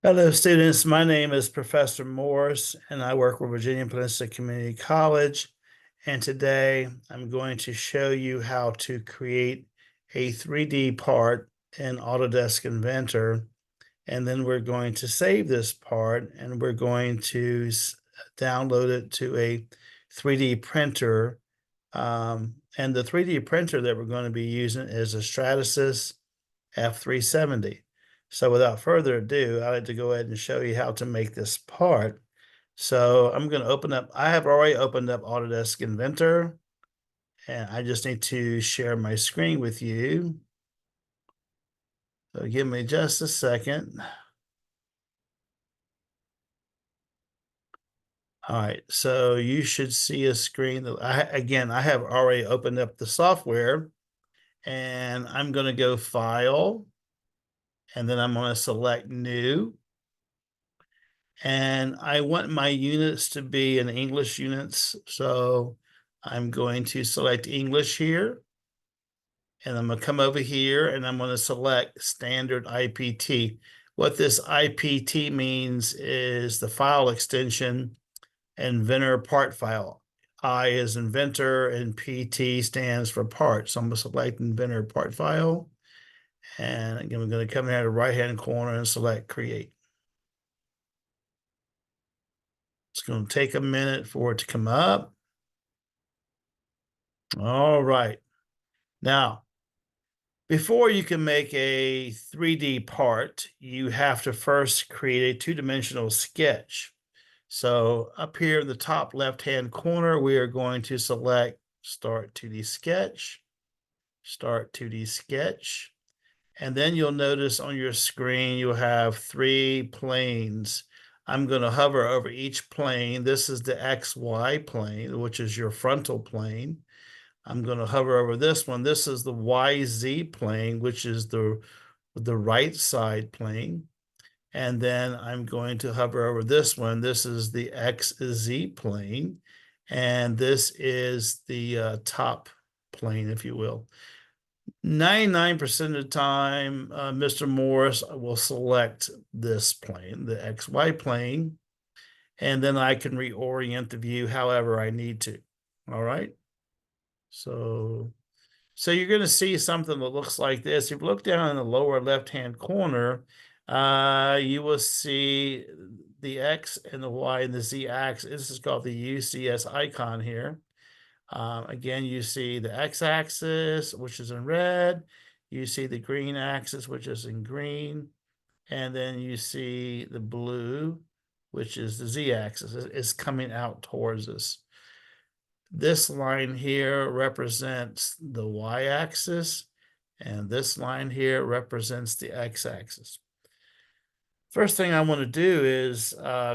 Hello, students. My name is Professor Morse, and I work with Virginia Peninsula Community College. And today I'm going to show you how to create a 3D part in Autodesk Inventor. And then we're going to save this part and we're going to download it to a 3D printer. And the 3D printer that we're going to be using is a Stratasys F370. So without further ado, I'd like to go ahead and show you how to make this part. So I'm going to open up, I have already opened up Autodesk Inventor, and I just need to share my screen with you. So give me just a second. All right, so you should see a screen that I have already opened up the software, and I'm going to go File, and then I'm going to select New. And I want my units to be in English units. So I'm going to select English here. And I'm going to come over here and I'm going to select Standard IPT. What this IPT means is the file extension Inventor part file. I is Inventor and PT stands for part. So I'm going to select Inventor part file. And again, we're going to come here to the right-hand corner and select Create. It's going to take a minute for it to come up. All right. Now, before you can make a 3D part, you have to first create a two-dimensional sketch. So up here in the top left-hand corner, we are going to select Start 2D Sketch, Start 2D Sketch. And then you'll notice on your screen, you'll have 3 planes. I'm going to hover over each plane. This is the XY plane, which is your frontal plane. I'm going to hover over this one. This is the YZ plane, which is the right side plane. And then I'm going to hover over this one. This is the XZ plane. And this is the top plane, if you will. 99% of the time, Mr. Morris will select this plane, the XY plane, and then I can reorient the view however I need to. All right. So you're going to see something that looks like this. If you look down in the lower left-hand corner, you will see the X and the Y and the Z axis. This is called the UCS icon here. Again, you see the X-axis, which is in red. You see the green axis, which is in green. And then you see the blue, which is the Z-axis. It's coming out towards us. This line here represents the Y-axis, and this line here represents the X-axis. First thing I want to do is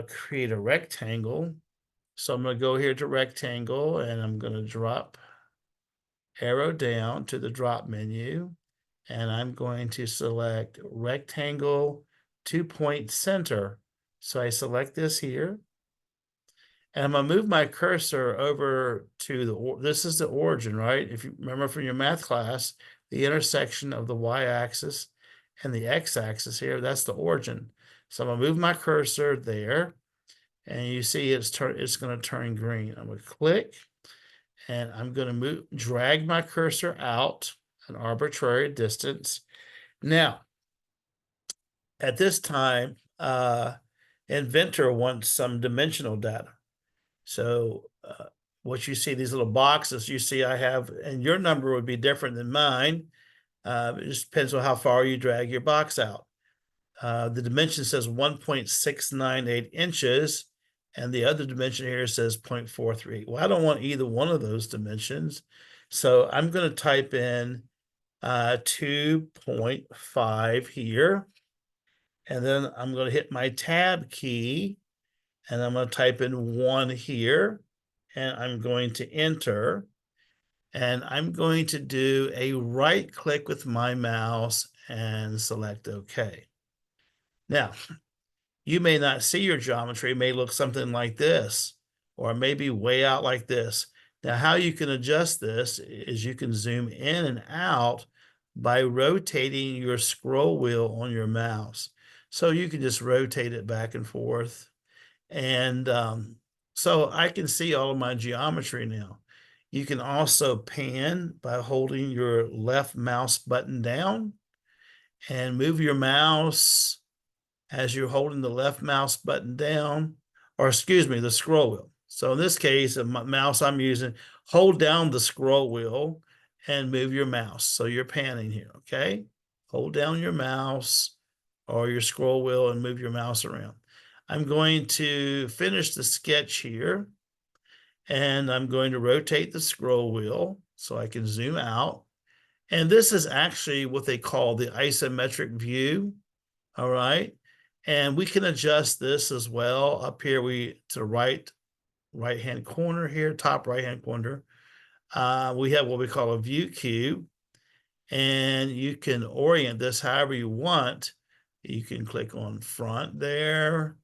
create a rectangle. So I'm going to go here to rectangle, and I'm going to drop arrow down to the drop menu, and I'm going to select rectangle 2-point center. So I select this here. And I'm going to move my cursor over to this is the origin, right? If you remember from your math class, the intersection of the y-axis and the x-axis here, that's the origin. So I'm going to move my cursor there, and you see it's going to turn green. I'm going to click, and I'm going to drag my cursor out an arbitrary distance. Now, at this time, Inventor wants some dimensional data. So what you see, these little boxes, you see I have, and your number would be different than mine. It just depends on how far you drag your box out. The dimension says 1.698 inches, and the other dimension here says 0.43. Well, I don't want either one of those dimensions. So I'm going to type in 2.5 here, and then I'm going to hit my tab key, and I'm going to type in 1 here, and I'm going to enter, and I'm going to do a right click with my mouse and select OK. Now, you may not see your geometry. It may look something like this, or maybe way out like this. Now, how you can adjust this is you can zoom in and out by rotating your scroll wheel on your mouse. So you can just rotate it back and forth. And so I can see all of my geometry now. You can also pan by holding your left mouse button down and move your mouse as you're holding the left mouse button down, or excuse me, the scroll wheel. So in this case, the mouse I'm using, hold down the scroll wheel and move your mouse. So you're panning here, okay? Hold down your mouse or your scroll wheel and move your mouse around. I'm going to finish the sketch here, and I'm going to rotate the scroll wheel so I can zoom out. And this is actually what they call the isometric view, all right? And we can adjust this as well. Up here, to the right-hand corner here, top right-hand corner, we have what we call a view cube, and you can orient this however you want. You can click on front there.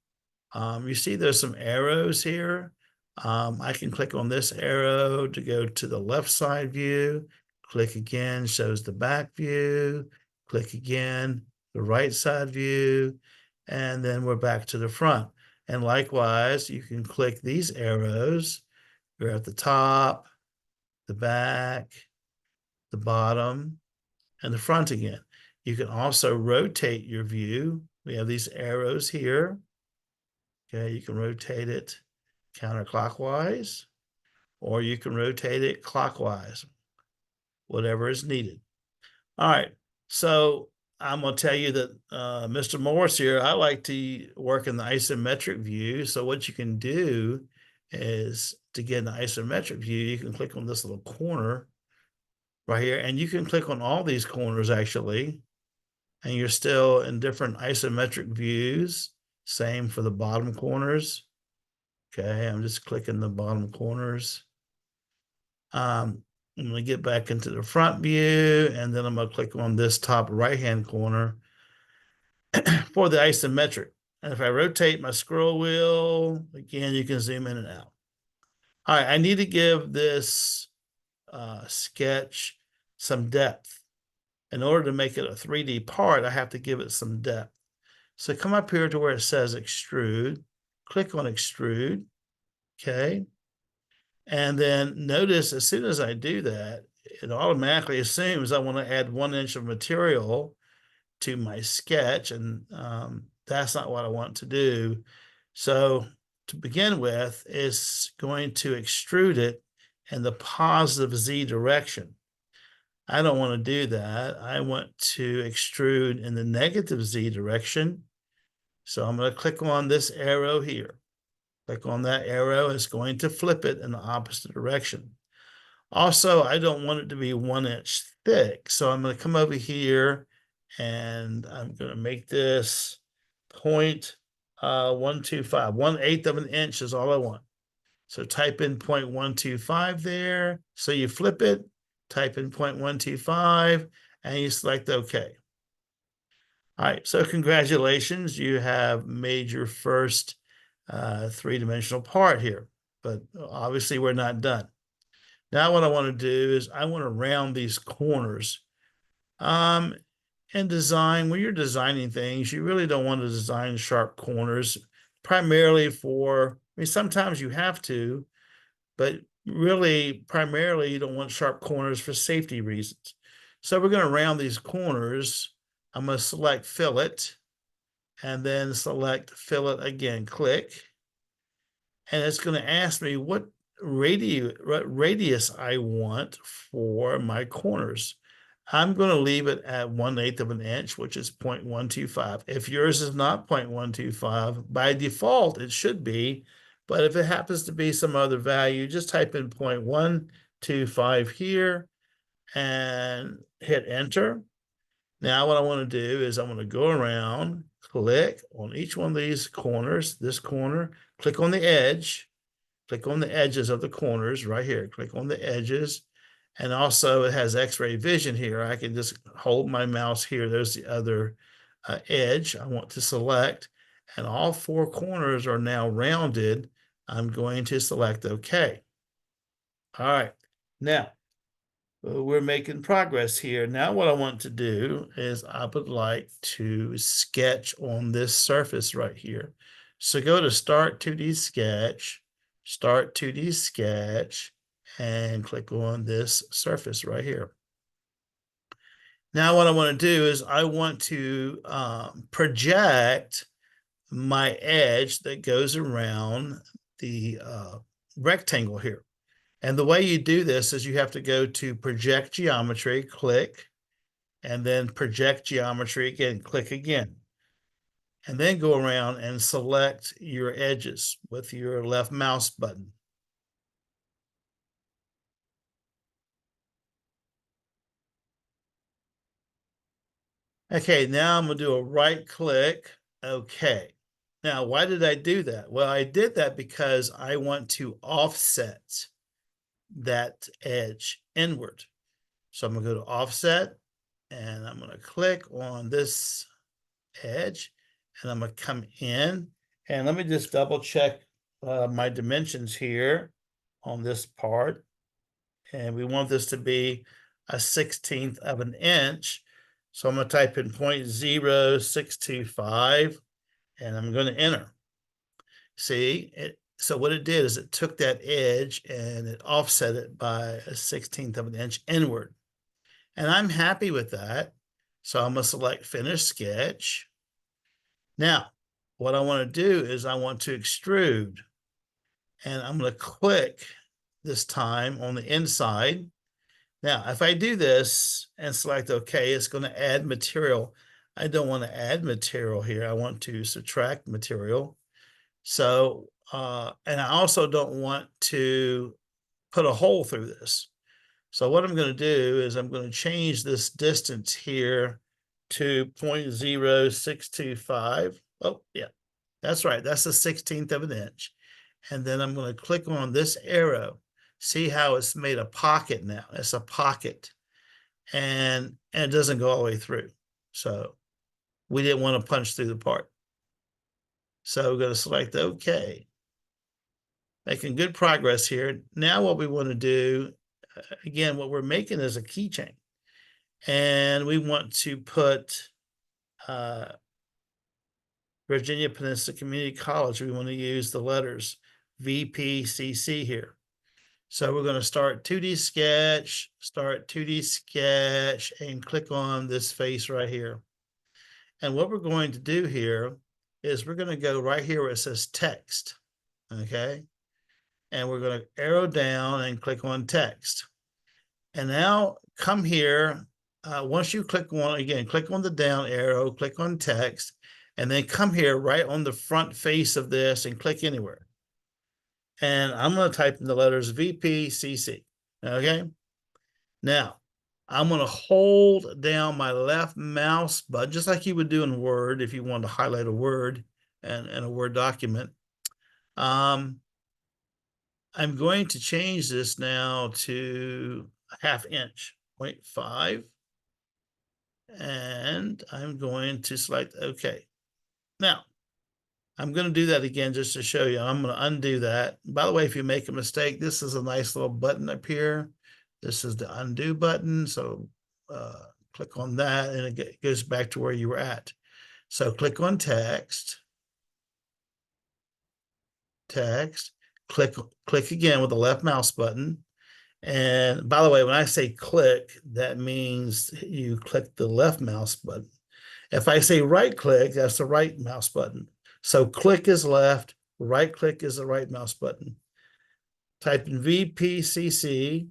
You see there's some arrows here. I can click on this arrow to go to the left side view. Click again, shows the back view. Click again, the right side view. And then we're back to the front. And likewise, you can click these arrows. You're at the top, the back, the bottom, and the front again. You can also rotate your view. We have these arrows here. Okay, you can rotate it counterclockwise, or you can rotate it clockwise, whatever is needed. All right, so I'm going to tell you that Mr. Morris here, I like to work in the isometric view. So what you can do is to get an isometric view, you can click on this little corner right here, and you can click on all these corners actually, and you're still in different isometric views. Same for the bottom corners. Okay, I'm just clicking the bottom corners. I'm going to get back into the front view, and then I'm going to click on this top right-hand corner for the isometric. And if I rotate my scroll wheel, again, you can zoom in and out. All right, I need to give this sketch some depth. In order to make it a 3D part, I have to give it some depth. So come up here to where it says extrude, click on extrude, okay? And then notice as soon as I do that, it automatically assumes I want to add 1 inch of material to my sketch, and that's not what I want to do. So to begin with, it's going to extrude it in the positive Z direction. I don't want to do that. I want to extrude in the negative Z direction. So I'm going to click on this arrow here. Click on that arrow. It's going to flip it in the opposite direction. Also, I don't want it to be 1 inch thick. So I'm going to come over here and I'm going to make this 0.125. 1/8 of an inch is all I want. So type in 0.125 there. So you flip it, type in 0.125, and you select OK. All right, so congratulations. You have made your first three-dimensional part here, but obviously we're not done. Now what I want to do is I want to round these corners. In design, when you're designing things, you really don't want to design sharp corners, primarily for, I mean, sometimes you have to, but really, primarily, you don't want sharp corners for safety reasons. So we're going to round these corners. I'm going to select fillet, and then select fillet again, click. And it's going to ask me what radius I want for my corners. I'm going to leave it at 1/8 of an inch, which is 0.125. If yours is not 0.125, by default, it should be. But if it happens to be some other value, just type in 0.125 here and hit enter. Now what I want to do is I want to go around, click on each one of these corners, this corner, click on the edge, click on the edges of the corners right here, click on the edges. And also it has X-ray vision here. I can just hold my mouse here. There's the other edge I want to select. And all 4 corners are now rounded. I'm going to select OK. All right. Now, we're making progress here. Now what I want to do is I would like to sketch on this surface right here. So go to Start 2D Sketch, Start 2D Sketch, and click on this surface right here. Now what I want to do is I want to project my edge that goes around the rectangle here. And the way you do this is you have to go to Project Geometry, click, and then Project Geometry again, click again. And then go around and select your edges with your left mouse button. Okay, now I'm going to do a right click. Okay. Now, why did I do that? Well, I did that because I want to offset that edge inward. So I'm going to go to Offset, and I'm going to click on this edge, and I'm going to come in. And let me just double check my dimensions here on this part. And we want this to be a 1/16 of an inch. So I'm going to type in 0.0625, and I'm going to enter. See, so what it did is it took that edge and it offset it by a 1/16 of an inch inward. And I'm happy with that. So I'm going to select Finish Sketch. Now, what I want to do is I want to extrude. And I'm going to click this time on the inside. Now, if I do this and select OK, it's going to add material. I don't want to add material here. I want to subtract material. So, and I also don't want to put a hole through this. So what I'm going to do is I'm going to change this distance here to 0.0625. Oh, yeah, that's right. That's a 1/16 of an inch. And then I'm going to click on this arrow. See how it's made a pocket now. It's a pocket. And it doesn't go all the way through. So we didn't want to punch through the part. So we're going to select OK. Making good progress here. Now what we want to do, again, what we're making is a keychain. And we want to put Virginia Peninsula Community College. We want to use the letters VPCC here. So we're going to start 2D sketch, and click on this face right here. And what we're going to do here is we're going to go right here where it says text, okay? And we're going to arrow down and click on text. And now come here. Once you click on, again, click on the down arrow, click on text, and then come here right on the front face of this and click anywhere. And I'm going to type in the letters VPCC, okay? Now, I'm going to hold down my left mouse button, just like you would do in Word if you wanted to highlight a word in a Word document. I'm going to change this now to a 1/2 inch, 0.5. And I'm going to select OK. Now, I'm going to do that again just to show you. I'm going to undo that. By the way, if you make a mistake, this is a nice little button up here. This is the undo button. So click on that and it goes back to where you were at. So click on text, click again with the left mouse button. And by the way, when I say click, that means you click the left mouse button. If I say right click, that's the right mouse button. So click is left, right click is the right mouse button. Type in VPCC.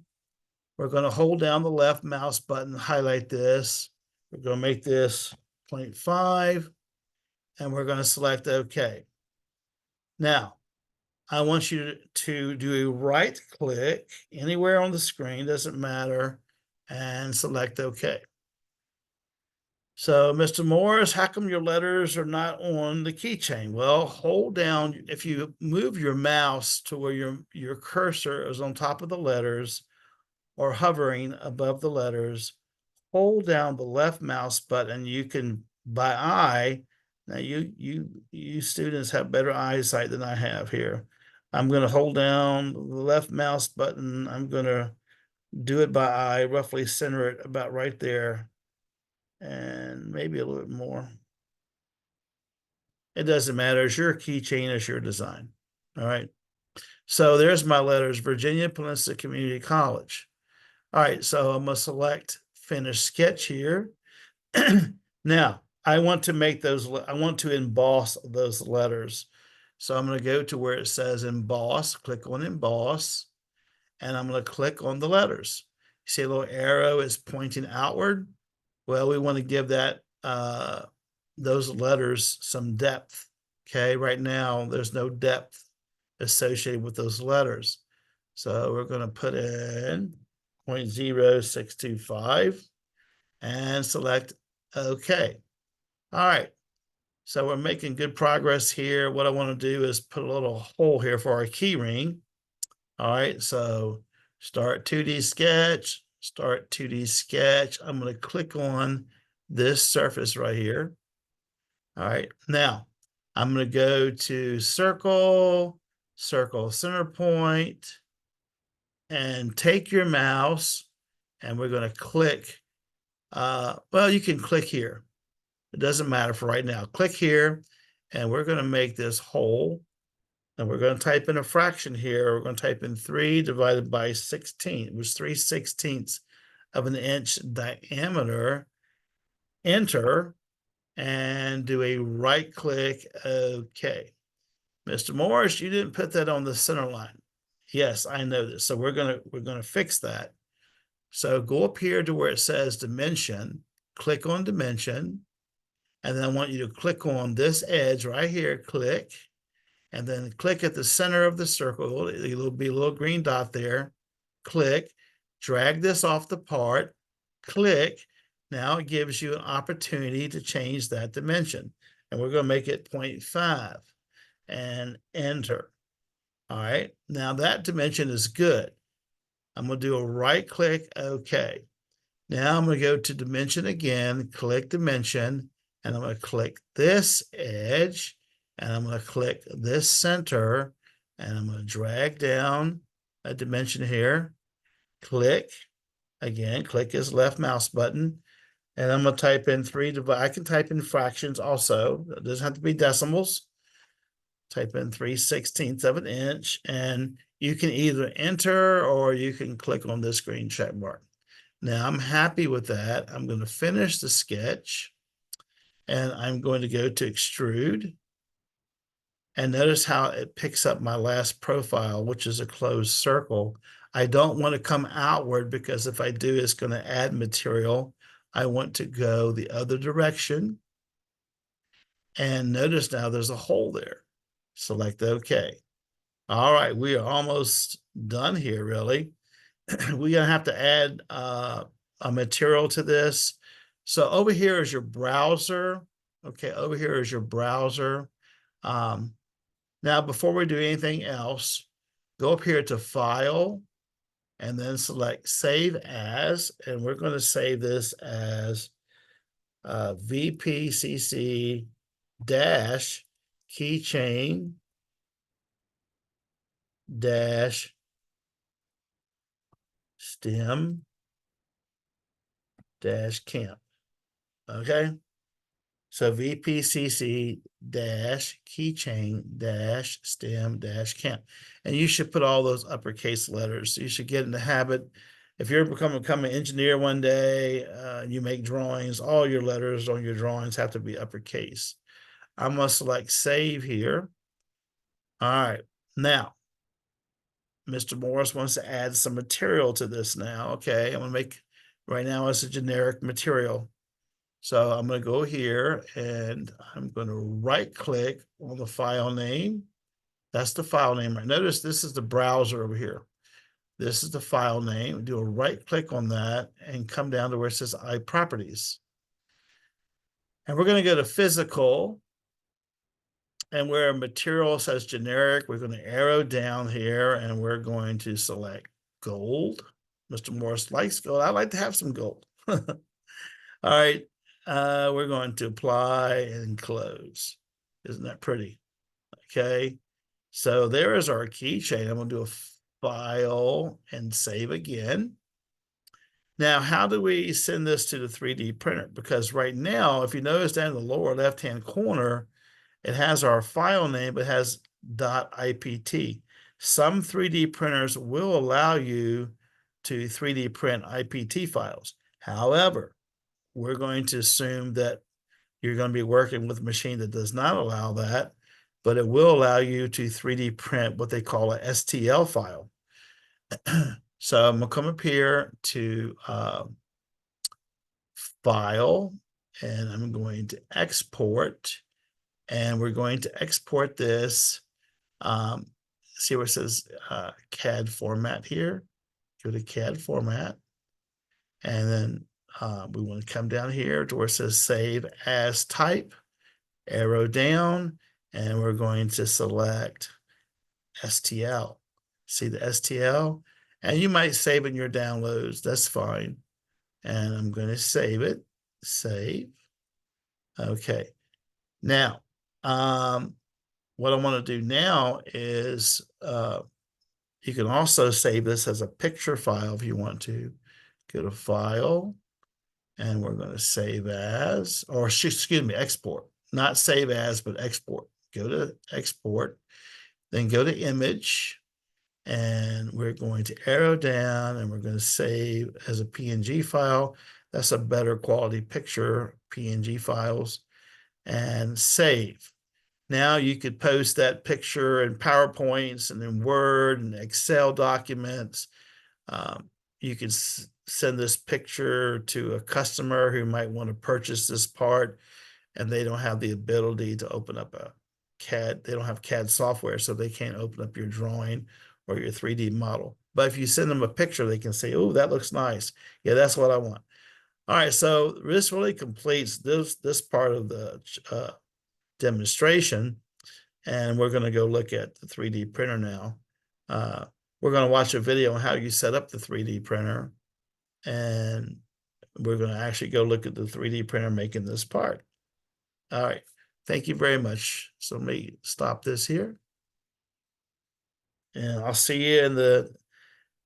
We're going to hold down the left mouse button, highlight this. We're going to make this 0.5, and we're going to select OK. Now, I want you to do a right click anywhere on the screen, doesn't matter, and select OK. So, Mr. Morris, how come your letters are not on the keychain? Well, hold down. If you move your mouse to where your cursor is on top of the letters or hovering above the letters, hold down the left mouse button. You can, by eye, now you students have better eyesight than I have here. I'm going to hold down the left mouse button. I'm going to do it by eye, roughly center it about right there, and maybe a little bit more. It doesn't matter. It's your keychain, it's your design. All right. So there's my letters, Virginia Peninsula Community College. All right, so I'm gonna select finish sketch here. Now, I want to make those, I want to emboss those letters. So I'm gonna go to where it says emboss, click on emboss, and I'm gonna click on the letters. You see a little arrow is pointing outward. Well, we want to give that those letters some depth. Okay, right now there's no depth associated with those letters. So we're going to put in 0.0625 and select OK. All right, so we're making good progress here. What I want to do is put a little hole here for our key ring. All right, so start 2D sketch, start 2D sketch. I'm going to click on this surface right here. All right, now I'm going to go to circle, circle center point, and take your mouse, and we're going to click. Well, you can click here. It doesn't matter for right now. Click here, and we're going to make this whole. And we're going to type in a fraction here. We're going to type in 3 divided by 16, which is 3/16 of an inch diameter. Enter, and do a right click. OK. Mr. Morris, you didn't put that on the center line. Yes, I know this. So we're gonna fix that. So go up here to where it says dimension, click on dimension, and then I want you to click on this edge right here, click, and then click at the center of the circle. It'll be a little green dot there. Click, drag this off the part, click. Now it gives you an opportunity to change that dimension. And we're going to make it 0.5 and enter. All right, now that dimension is good. I'm going to do a right click, OK. Now I'm going to go to dimension again, click dimension, and I'm going to click this edge, and I'm going to click this center, and I'm going to drag down a dimension here, click, again, click his left mouse button, and I'm going to type in 3 divide. I can type in fractions also. It doesn't have to be decimals. Type in 3/16 of an inch, and you can either enter or you can click on this green check mark. Now I'm happy with that. I'm going to finish the sketch, and I'm going to go to extrude. And notice how it picks up my last profile, which is a closed circle. I don't want to come outward because if I do, it's going to add material. I want to go the other direction. And notice now there's a hole there. Select OK. All right, we are almost done here, really. We're going to have to add a material to this. So over here is your browser. Okay, over here is your browser. Now, before we do anything else, go up here to File, and then select Save As, and we're going to save this as VPCC dash keychain dash stem dash camp. Okay, so VPCC dash keychain dash stem dash camp, and you should put all those uppercase letters. You should get in the habit. If you're become an engineer one day, you make drawings, all your letters on your drawings have to be uppercase. I'm going to select save here. All right, now Mr. Morris wants to add some material to this now. Okay, I'm going to make, right now it's a generic material. So I'm going to go here and I'm going to right click on the file name. That's the file name. Right. Notice this is the browser over here. This is the file name. Do a right click on that and come down to where it says iProperties. And we're going to go to physical. And where material says generic, we're going to arrow down here and we're going to select gold. Mr. Morris likes gold. I'd like to have some gold. All right. We're going to apply and close. Isn't that pretty? Okay. So there is our keychain. I'm going to do a file and save again. Now, how do we send this to the 3D printer? Because right now, if you notice down in the lower left-hand corner, it has our file name, but it has .ipt. Some 3D printers will allow you to 3D print IPT files. However, we're going to assume that you're going to be working with a machine that does not allow that, but it will allow you to 3D print what they call a STL file. So I'm going to come up here to File, and I'm going to Export, and we're going to export this. See where it says CAD format here? Go to CAD format, and then we want to come down here to where it says Save As Type, arrow down, and we're going to select STL. See the STL? And you might save in your downloads, that's fine. And I'm going to save it, save. Okay. Now, what I want to do now is you can also save this as a picture file if you want to. Go to File, and we're going to save as, or excuse me, export. Not save as, but export. Go to Export, then go to Image, and we're going to arrow down, and we're going to save as a PNG file. That's a better quality picture, PNG files, and save. Now you could post that picture in PowerPoints and in Word and Excel documents. You can send this picture to a customer who might want to purchase this part, and they don't have the ability to open up a CAD. They don't have CAD software, so they can't open up your drawing or your 3D model. But if you send them a picture, they can say, oh, that looks nice. Yeah, that's what I want. All right, so this really completes this part of the demonstration, and we're going to go look at the 3D printer now. We're going to watch a video on how you set up the 3D printer, and we're going to actually go look at the 3D printer making this part. All right, thank you very much. So let me stop this here, and I'll see you in the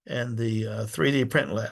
3D print lab.